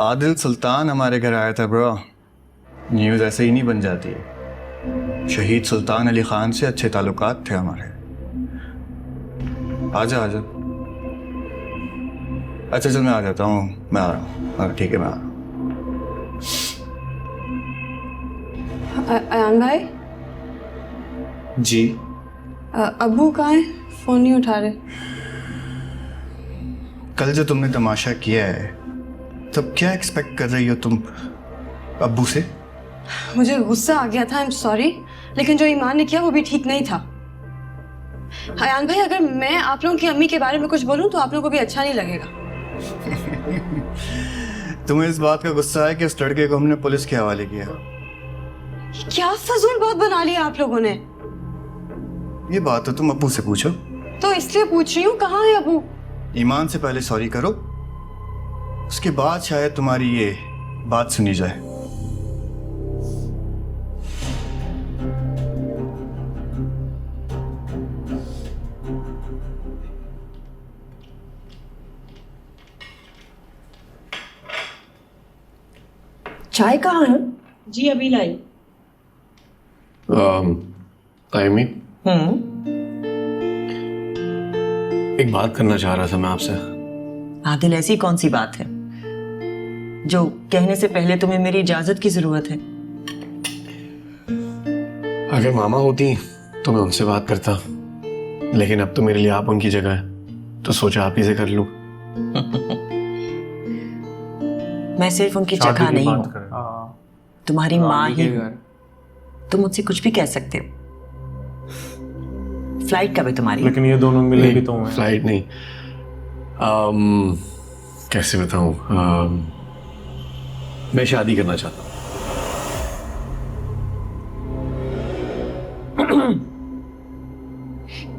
आदिल सुल्तान हमारे घर आया था ब्रो। न्यूज़ ऐसे ही नहीं बन जाती है। शहीद सुल्तान अली खान से अच्छे ताल्लुकात थे हमारे। आजा आजा। अच्छा चल मैं आ जाता हूँ, मैं आ रहा हूँ। हाँ ठीक है मैं आ रहा हूँ। अयान भाई जी अब्बू कहाँ है? फोन नहीं उठा रहे। कल जो तुमने तमाशा किया है तब क्या एक्सपेक्ट कर रही हो तुम अब्बू से? मुझे गुस्सा आ गया था, आई एम सॉरी, लेकिन जो ईमान ने किया वो भी ठीक नहीं था। अयान भाई अगर मैं आप लोगों की अम्मी के बारे में कुछ बोलूं तो आप लोगों को भी अच्छा नहीं लगेगा। तुम्हें इस बात का गुस्सा है कि उस लड़के को हमने पुलिस के हवाले किया? क्या फजूल बात बना ली आप लोगों ने। ये बात तो तुम अब्बू से पूछो। तो इसलिए पूछ रही हूँ, कहाँ है अब्बू? ईमान से पहले सॉरी करो, उसके बाद शायद तुम्हारी ये बात सुनी जाए। चाय कहाँ है? जी अभी लाई। तायमी, एक बात करना चाह रहा था मैं आपसे। आदिल, ऐसी कौन सी बात है जो कहने से पहले तुम्हें मेरी इजाजत की जरूरत है? अगर मामा होती तो मैं उनसे बात करता, लेकिन अब तो मेरे लिए आप उनकी जगह है, तो सोचा आप ही से कर लूं। मैं सिर्फ उनकी जगह नहीं हूँ, तुम्हारी माँ ही हूँ। तुम मुझसे कुछ भी कह सकते हो। फ्लाइट कब है तुम्हारी? लेकिन ये दोनों मिले भी तो हैं। फ्लाइट नहीं, कैसे बताऊं, मैं शादी करना चाहता हूँ।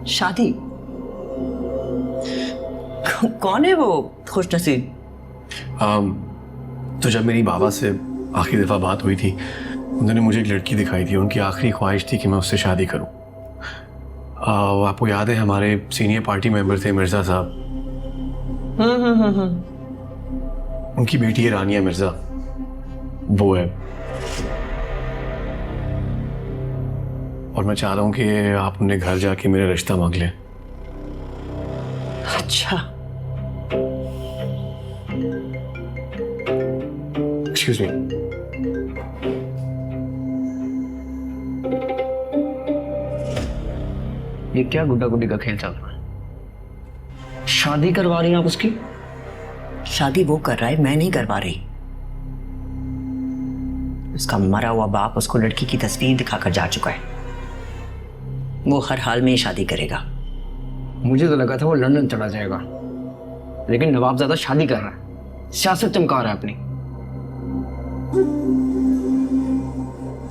शादी? कौन है वो खुशनसीब? तो जब मेरी बाबा से आखिरी दफ़ा बात हुई थी, उन्होंने मुझे एक लड़की दिखाई थी। उनकी आखिरी ख्वाहिश थी कि मैं उससे शादी करूं। आपको याद है हमारे सीनियर पार्टी मेंबर थे मिर्ज़ा साहब, उनकी बेटी है रानिया मिर्ज़ा, वो है। और मैं चाह रहा हूं कि आप उन्हें घर जाके मेरा रिश्ता मांग लें। अच्छा, एक्सक्यूज मी। ये क्या गुड्डा गुड्डी का खेल चल रहा है? शादी करवा रही हैं आप उसकी? शादी वो कर रहा है, मैं नहीं करवा रही। उसका मरा हुआ बाप उसको लड़की की तस्वीर दिखाकर जा चुका है। वो हर हाल में ही शादी करेगा। मुझे तो लगा था वो लंदन चला जाएगा, लेकिन नवाबजादा शादी कर रहा है, सियासत चमका रहा है अपनी।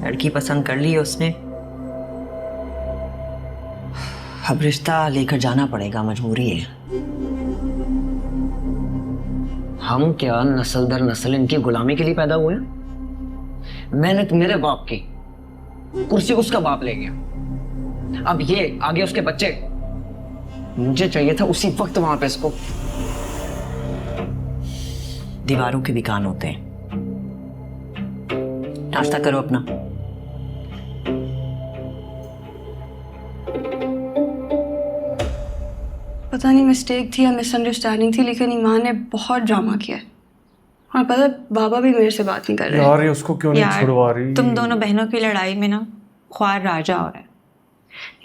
लड़की पसंद कर ली है उसने, अब रिश्ता लेकर जाना पड़ेगा, मजबूरी है। हम क्या नस्ल दर नस्ल इनकी गुलामी के लिए पैदा हुए हैं? मेहनत मेरे बाप की, कुर्सी उसका बाप ले गया, अब ये आगे उसके बच्चे। मुझे चाहिए था उसी वक्त वहां पे इसको। दीवारों के भी कान होते हैं। नाश्ता करो अपना। पता नहीं मिस्टेक थी या मिसअंडरस्टैंडिंग थी, लेकिन ईमान ने बहुत ड्रामा किया है। और पता है बाबा भी मेरे से बात नहीं कर रहे। यार ये उसको क्यों नहीं छुड़वा रही? तुम दोनों बहनों की लड़ाई में ना ख्वार राजा हो रहा है।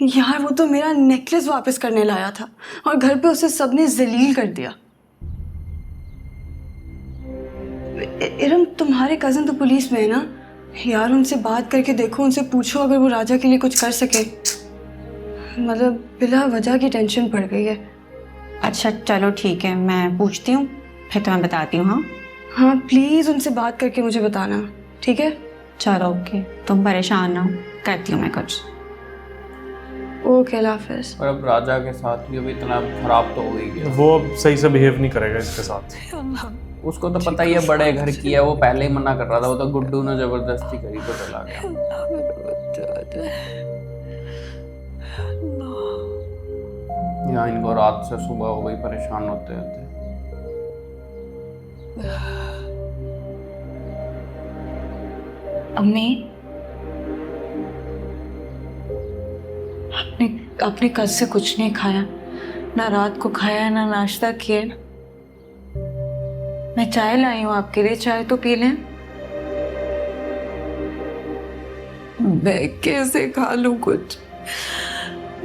यार वो तो मेरा नेकलेस वापस करने लाया था और घर पे उसे सबने जलील कर दिया। इरम, तुम्हारे कजन तो पुलिस में है ना यार, उनसे बात करके देखो, उनसे पूछो अगर वो राजा के लिए कुछ कर सके। मतलब बिला वजह की टेंशन पड़ गई है। अच्छा चलो ठीक है, मैं पूछती हूँ फिर तुम्हें बताती हूँ। हाँ हाँ प्लीज़ उनसे बात करके मुझे बताना, ठीक है? चलो ओके, तुम परेशान ना हो, करती हूँ मैं कुछ। ओके अल्लाह हाफिज़। और अब राजा के साथ भी अभी इतना खराब तो हो ही गया। वो अब सही से बिहेव नहीं करेगा इसके साथ। उसको तो पता ही है बड़े घर की है, वो पहले ही मना कर रहा था, वो तो गुड्डू ने जबरदस्ती करी तो चला गया। यहाँ इनको रात से सुबह हो गई, परेशान होते होते। अम्मी, आपने कल से कुछ नहीं खाया, ना रात को खाया ना नाश्ता किया। मैं चाय लाई हूँ आपके लिए, चाय तो पी लें। मैं कैसे खा लूं कुछ?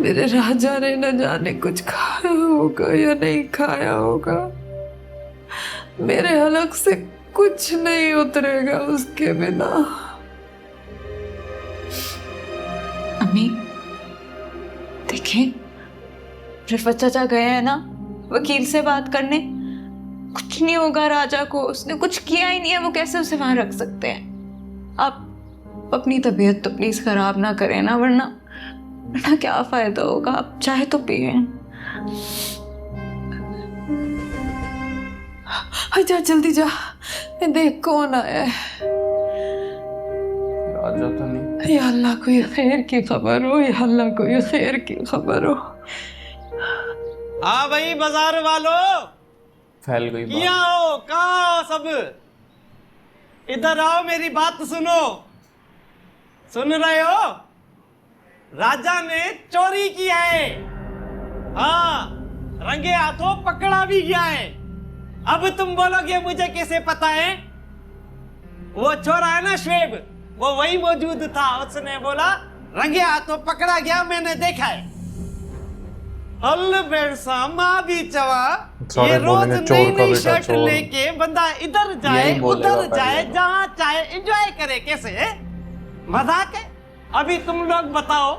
मेरे राजा ने न जाने कुछ खाया होगा या नहीं खाया होगा। मेरे हलक से कुछ नहीं उतरेगा उसके बिना। अम्मी देखिए, रिफत चाचा गए हैं ना वकील से बात करने। कुछ नहीं होगा राजा को, उसने कुछ किया ही नहीं है, वो कैसे उसे वहां रख सकते हैं। आप अपनी तबीयत तो प्लीज खराब ना करें ना, वरना क्या फायदा होगा। आप चाहे तो पिए। जा जल्दी जा, मैं देख कौन आया है। राजा तो नहीं। या अल्लाह कोई खैर की खबर हो, या अल्लाह कोई खैर की खबर हो। हाँ भाई बाजार वालों, फैल गई बात। किया हो कहाँ सब? इधर आओ, मेरी बात सुनो। सुन रहे हो? राजा ने चोरी किया है। हाँ, रंगे हाथों पकड़ा भी गया है। अब तुम बोलोगे मुझे कैसे पता है? वो चोर है ना शुएब, वो वही मौजूद था। उसने बोला रंगे हाथों पकड़ा गया, मैंने देखा है। भी चवा, ये रोज नई नई शर्ट लेके बंदा इधर जाए उधर जाए, जहाँ चाहे एंजॉय करे। कैसे है? मजाक है? अभी तुम लोग बताओ,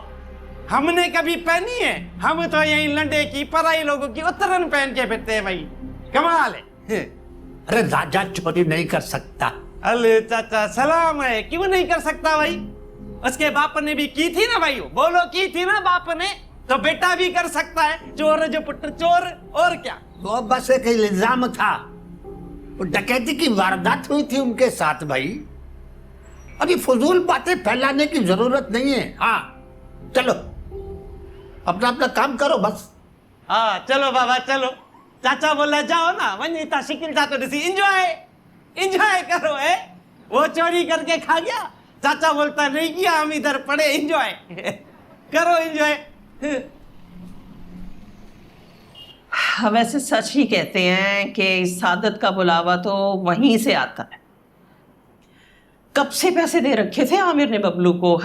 हमने कभी पहनी है? हम तो यही लंडे की पराई लोगों की उतरन पहन के फिरते हैं भाई। कमाल है। अरे राजा चोरी नहीं कर सकता। अरे चाचा सलाम है, क्यों नहीं कर सकता भाई? उसके बाप ने भी की थी ना भाई, बोलो की थी ना बाप ने, तो बेटा भी कर सकता है। चोर जो पुत्र चोर, और क्या? वो बस एक इल्जाम था, वो डकैती की वारदात हुई थी उनके साथ भाई। अभी फजूल बातें फैलाने की जरूरत नहीं है। हाँ चलो, अपना अपना काम करो बस। हाँ चलो बाबा चलो। चाचा बोला जाओ ना, वही इतना शिकिल था तो एंजॉय करो है। वो चोरी करके खा गया, चाचा बोलता नहीं किया, हम इधर पड़े एंजॉय करो एंजॉय। वैसे सच ही कहते हैं कि सादत का बुलावा तो वहीं से आता है। कब से पैसे दे रखे थे आमिर ने बबलू को,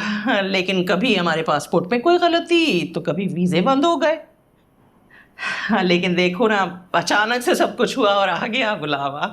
लेकिन कभी हमारे पासपोर्ट में कोई गलती तो कभी वीज़े बंद हो गए। लेकिन देखो ना, अचानक से सब कुछ हुआ और आ गया बुलावा।